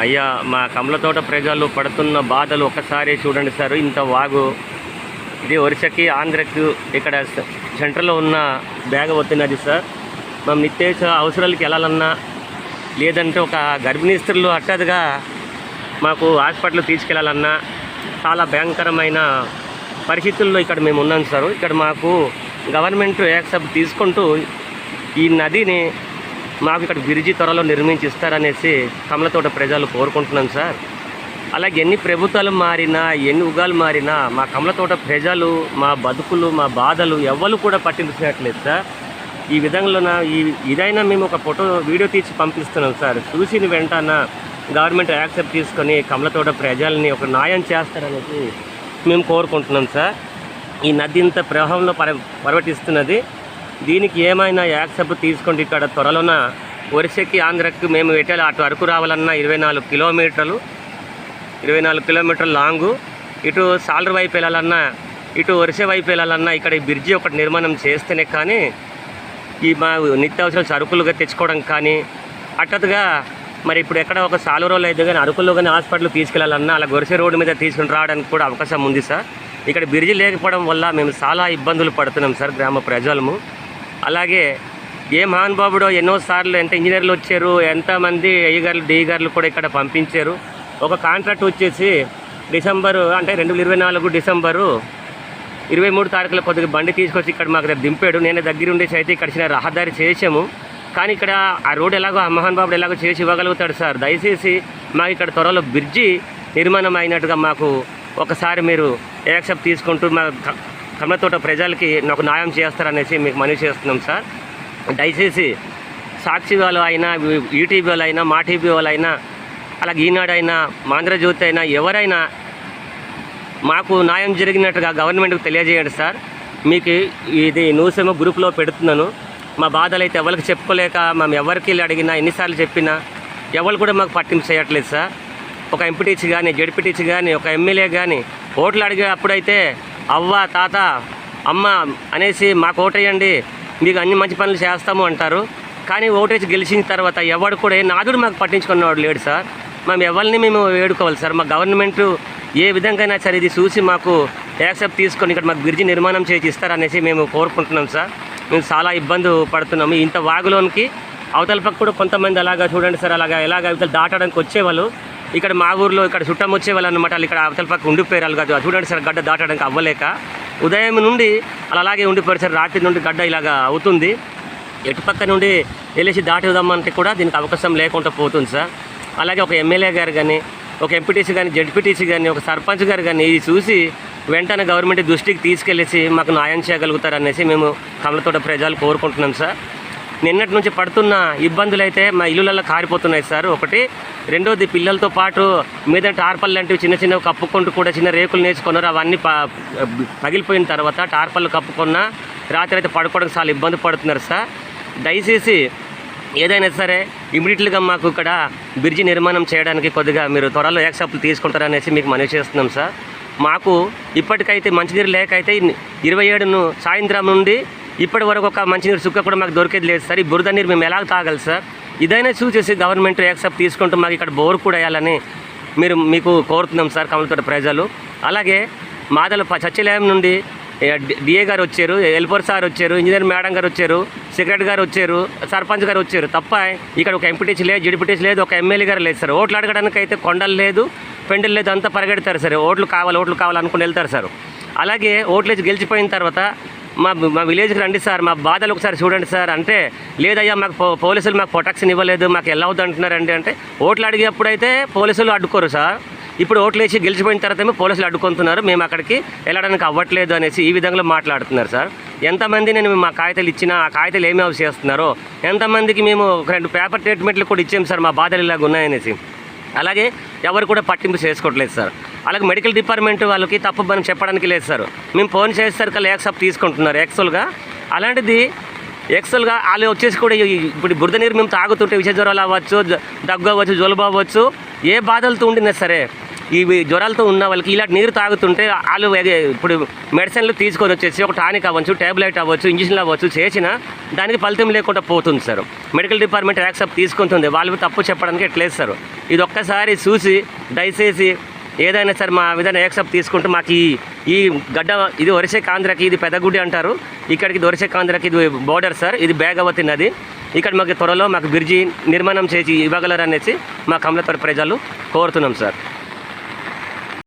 అయ్యా మా కమలతోట ప్రజలు పడుతున్న బాధలు ఒక్కసారి చూడండి సార్. ఇంత వాగు, ఇది ఒరిస్సాకి ఆంధ్రకి ఇక్కడ సెంటర్లో ఉన్న బ్యాగవతి నది సార్. మేము నిత్యావసర అవసరాలకి వెళ్ళాలన్నా, లేదంటే ఒక గర్భిణీ స్త్రీలు హఠాత్తుగా మాకు హాస్పిటల్ తీసుకెళ్ళాలన్నా చాలా భయంకరమైన పరిస్థితుల్లో ఇక్కడ మేము ఉన్నాం సార్. ఇక్కడ మాకు గవర్నమెంట్ యాక్సెప్ట్ తీసుకుంటూ ఈ నదిని మాకు ఇక్కడ బ్రిడ్జి త్వరలో నిర్మించి ఇస్తారనేసి కమలతోట ప్రజలు కోరుకుంటున్నాం సార్. అలాగే ఎన్ని ప్రభుత్వాలు మారినా, ఎన్ని యుగాలు మారినా మా కమలతోట ప్రజలు, మా బతుకులు, మా బాధలు ఎవ్వరు కూడా పట్టించట్లేదు సార్. ఈ విధంగా ఇదైనా మేము ఒక ఫోటో వీడియో తీసి పంపిస్తున్నాం సార్. చూసిన వెంటనే గవర్నమెంట్ యాక్సెప్ట్ తీసుకొని కమలతోట ప్రజల్ని ఒక న్యాయం చేస్తారనేసి మేము కోరుకుంటున్నాం సార్. ఈ నది ఇంత ప్రవాహంలో పర్వటిస్తున్నది. దీనికి ఏమైనా యాక్సెప్ట్ తీసుకోండి. ఇక్కడ త్వరలోన ఒరిస్సాకి ఆంధ్రకి మేము ఎట్లా అటు అరకు రావాలన్నా 24 కిలోమీటర్లు లాంగు, ఇటు సాలర్ వైపు వెళ్ళాలన్నా, ఇటు ఒరిస్సా వైపు వెళ్ళాలన్నా ఇక్కడ ఈ బ్రిడ్జి ఒకటి నిర్మాణం చేస్తేనే కానీ ఈ మా నిత్యావసర సరుకులుగా తెచ్చుకోవడం కానీ, హఠాత్తుగా మరి ఇప్పుడు ఎక్కడ ఒక సాలూరులో అయితే కానీ అరకుల్లో కానీ హాస్పిటల్ తీసుకెళ్ళాలన్నా అలా ఒరిస్సా రోడ్డు మీద తీసుకుని రావడానికి కూడా అవకాశం ఉంది సార్. ఇక్కడ బ్రిడ్జి లేకపోవడం వల్ల మేము చాలా ఇబ్బందులు పడుతున్నాం సార్ గ్రామ ప్రజలము. అలాగే ఏ మహానుభావుడో ఎన్నోసార్లు ఎంత ఇంజనీర్లు వచ్చారు, ఎంతమంది అయ్యగారులు డీగారులు కూడా ఇక్కడ పంపించారు. ఒక కాంట్రాక్ట్ వచ్చేసి డిసెంబరు అంటే 2024 డిసెంబరు 23 తారీఖులో కొద్దిగా బండి తీసుకొచ్చి ఇక్కడ మాకు దింపాడు. నేను దగ్గర ఉండేసి అయితే ఇక్కడ చిన్న రహదారి చేసాము. కానీ ఇక్కడ ఆ రోడ్ ఎలాగో ఆ మహానుభావుడు ఎలాగో చేసి ఇవ్వగలుగుతాడు సార్. దయచేసి మాకు ఇక్కడ త్వరలో బ్రిడ్జి నిర్మాణం అయినట్టుగా మాకు ఒకసారి మీరు యాక్సెప్ట్ తీసుకుంటూ మా కమలతోట ప్రజలకి నాకు న్యాయం చేస్తారనేసి మీకు మనవి చేస్తున్నాం సార్. దయచేసి సాక్షి వాళ్ళు అయినా, ఈటీవీ వాళ్ళు అయినా, మా టీవీ వాళ్ళు అయినా, అలాగే ఈనాడైనా, ఆంధ్రజ్యోతి అయినా, ఎవరైనా మాకు న్యాయం జరిగినట్టుగా గవర్నమెంట్కి తెలియజేయండి సార్. మీకు ఇది న్యూస్ ఏమో గ్రూప్లో పెడుతున్నాను. మా బాధలు అయితే ఎవరికి చెప్పుకోలేక మేము ఎవరికి అడిగినా, ఎన్నిసార్లు చెప్పినా ఎవరు కూడా మాకు పట్టింపు చేయట్లేదు సార్. ఒక ఎంపీటీసీ కానీ, జెడ్పీటీసీ కానీ, ఒక ఎమ్మెల్యే కానీ ఓట్లు అడిగే అప్పుడైతే అవ్వ, తాత, అమ్మ అనేసి మాకు ఓటేయండి, మీకు అన్ని మంచి పనులు చేస్తాము అంటారు. కానీ ఓటేసి గెలిచిన తర్వాత ఎవడు కూడా నాదుడు మాకు పట్టించుకున్నవాడు లేడు సార్. మేము ఎవరిని మేము వేడుకోవాలి సార్. మా గవర్నమెంట్ ఏ విధంగా సరే ఇది చూసి మాకు యాక్సెప్ట్ తీసుకొని ఇక్కడ మాకు బ్రిడ్జి నిర్మాణం చేసి ఇస్తారనేసి మేము కోరుకుంటున్నాం సార్. మేము చాలా ఇబ్బంది పడుతున్నాము. ఇంత వాగులోనికి అవతల పక్క కూడా కొంతమంది అలాగా చూడండి సార్, ఎలాగ అవతల దాటడానికి వచ్చేవాళ్ళు. ఇక్కడ మా ఊర్లో ఇక్కడ చుట్టం వచ్చేవాళ్ళు అనమాట. ఇక్కడ అవతల పక్క ఉండిపోయారు కాదు. చూడండి సార్, గడ్డ దాటడానికి అవ్వలేక ఉదయం నుండి అలాగే ఉండిపోయారు సార్. రాత్రి నుండి గడ్డ ఇలాగా అవుతుంది. ఎటుపక్క నుండి వెళ్ళేసి దాటిదామంటే కూడా దీనికి అవకాశం లేకుండా పోతుంది సార్. అలాగే ఒక ఎమ్మెల్యే గారు కానీ, ఒక ఎంపీటీసీ కానీ, జెడ్పీటీసీ కానీ, ఒక సర్పంచ్ గారు కానీ ఇది చూసి వెంటనే గవర్నమెంట్ దృష్టికి తీసుకెళ్ళేసి మాకు న్యాయం చేయగలుగుతారనేసి మేము కమలతోట ప్రజలు కోరుకుంటున్నాం సార్. నిన్నటి నుంచి పడుతున్న ఇబ్బందులు అయితే మా ఇల్లులలో కారిపోతున్నాయి సార్. ఒకటి, రెండోది పిల్లలతో పాటు మీద టార్పల్ లాంటివి చిన్న చిన్నవి కప్పుకుంటూ కూడా చిన్న రేకులు నేర్చుకున్నారు. అవన్నీ పగిలిపోయిన తర్వాత టార్పల్ కప్పుకున్న రాత్రి అయితే పడుకోవడానికి చాలా ఇబ్బంది పడుతున్నారు సార్. దయచేసి ఏదైనా సరే ఇమీడియట్గా మాకు ఇక్కడ బ్రిడ్జి నిర్మాణం చేయడానికి కొద్దిగా మీరు త్వరలో యాక్సెప్ట్ తీసుకుంటారనేసి మీకు మనవి చేస్తున్నాం సార్. మాకు ఇప్పటికైతే మంచినీరు లేకైతే 27 సాయంత్రం నుండి ఇప్పటి వరకు ఒక మంచినీరు చుక్క కూడా మాకు దొరికేది లేదు సార్. ఈ బురద నీరు మేము ఎలా తాగాలి సార్? ఇదైనా చూసేసి గవర్నమెంట్ యాక్సెప్ట్ తీసుకుంటూ మాకు ఇక్కడ బోర్ కూడా వేయాలని మీకు కోరుతున్నాం సార్ కమలతోట ప్రజలు. అలాగే మాదల సచివాలయం నుండి డిఏ గారు వచ్చారు, ఎల్పర్ సార్ వచ్చారు, ఇంజనీర్ మేడం గారు వచ్చారు, సెక్రటరీ గారు వచ్చారు, సర్పంచ్ గారు వచ్చారు. తప్ప ఇక్కడ ఒక ఎంపీటీసీ లేదు, జెడ్పీటీసీ లేదు, ఒక ఎమ్మెల్యే గారు లేదు సార్. ఓట్లు అడగడానికి అయితే కొండలు లేదు, పెండలు లేదు, అంతా పరిగెడతారు సార్. ఓట్లు కావాలి అనుకుని వెళ్తారు సార్. అలాగే ఓట్లేసి గెలిచిపోయిన తర్వాత మా విలేజ్కి రండి సార్, మా బాధలు ఒకసారి చూడండి సార్ అంటే, లేదయ్యా మాకు పోలీసులు మాకు ప్రొటెక్షన్ ఇవ్వలేదు, మాకు ఎలా అవుతుంది అంటున్నారండి అంటే, ఓట్లు అడిగేప్పుడైతే పోలీసులు అడ్డుకోరు సార్. ఇప్పుడు ఓట్లు వేసి గెలిచిపోయిన తర్వాత ఏమో పోలీసులు అడ్డుకుంటున్నారు, మేము అక్కడికి వెళ్ళడానికి అవ్వట్లేదు అనేసి ఈ విధంగా మాట్లాడుతున్నారు సార్. ఎంతమంది నేను మా కాగితాలు ఇచ్చినా ఆ కాగితాలు ఏమి అవి చేస్తున్నారో, ఎంతమందికి మేము 2 పేపర్ ట్రీట్మెంట్లు కూడా ఇచ్చాము సార్ మా బాధలు ఇలాగ ఉన్నాయనేసి. అలాగే ఎవరు కూడా పట్టింపు చేసుకోవట్లేదు సార్. అలాగే మెడికల్ డిపార్ట్మెంట్ వాళ్ళకి తప్పు మనం చెప్పడానికి లేదు సార్. మేము ఫోన్ చేసేసరికి యాక్సెప్ట్ తీసుకుంటున్నారు యాక్చువల్గా. అలాంటిది యాక్చువల్గా వాళ్ళు వచ్చేసి కూడా ఇప్పుడు బురద నీరు మేము తాగుతుంటే విష జ్వరాలు అవ్వచ్చు, దగ్గు అవ్వచ్చు, జలుబు అవ్వచ్చు, ఏ బాధలతో ఉండినా సరే ఇవి జ్వరాలతో ఉన్న వాళ్ళకి ఇలాంటి నీరు తాగుతుంటే వాళ్ళు ఇప్పుడు మెడిసిన్లు తీసుకొని వచ్చేసి ఒక టానిక్ అవ్వచ్చు, ట్యాబ్లెట్ అవ్వచ్చు, ఇంజక్షన్లు అవ్వచ్చు చేసినా దానికి ఫలితం లేకుండా పోతుంది సార్. మెడికల్ డిపార్ట్మెంట్ యాక్సెప్ట్ తీసుకుంటుంది, వాళ్ళు తప్పు చెప్పడానికి ఎట్లేదు సార్. ఇది ఒక్కసారి చూసి దయచేసి ఏదైనా సార్ మా విధానం యాక్సెప్ట్ తీసుకుంటూ మాకు ఈ గడ్డ ఇది వరిసెకాంధ్రకి, ఇది పెద్దగుడి అంటారు, ఇక్కడికి ఇది వరిసెకాంధ్రకి ఇది బోర్డర్ సార్. ఇది బేగవతి నది. ఇక్కడ మాకు త్వరలో మాకు బ్రిడ్జి నిర్మాణం చేసి ఇవ్వగలరనేసి మా కమలాపూర్ ప్రజలు కోరుతున్నాం సార్.